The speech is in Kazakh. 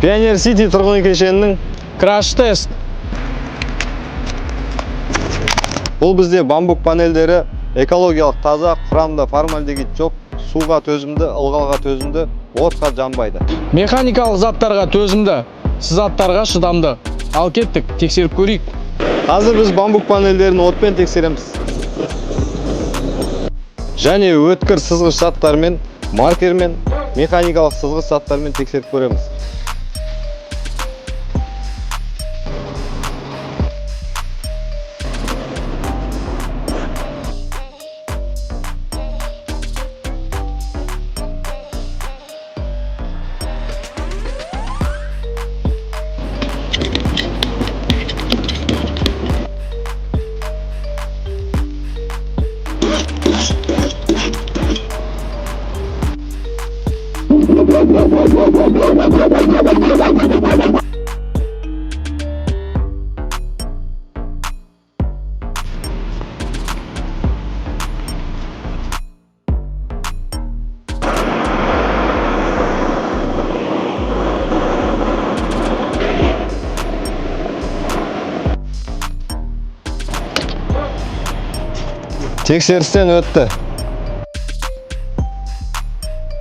Pioneer City тұрғын үй кешенінің Crash тест. бұл бізде бамбук панельдері экологиялық таза, құрамында формальдегид жоқ, суға төзімді, ылғалға төзімді, отқа жанбайды. Механикалық заттарға төзімді, сызаттарға шыдамды. Ал кеттік, тексеріп көрейік. Қазір біз бамбук панельдерін отпен тексереміз. Және өткір сызғыш заттармен, маркермен, механикалық сызғыш заттармен тексеріп көреміз. Тексерістен өтті.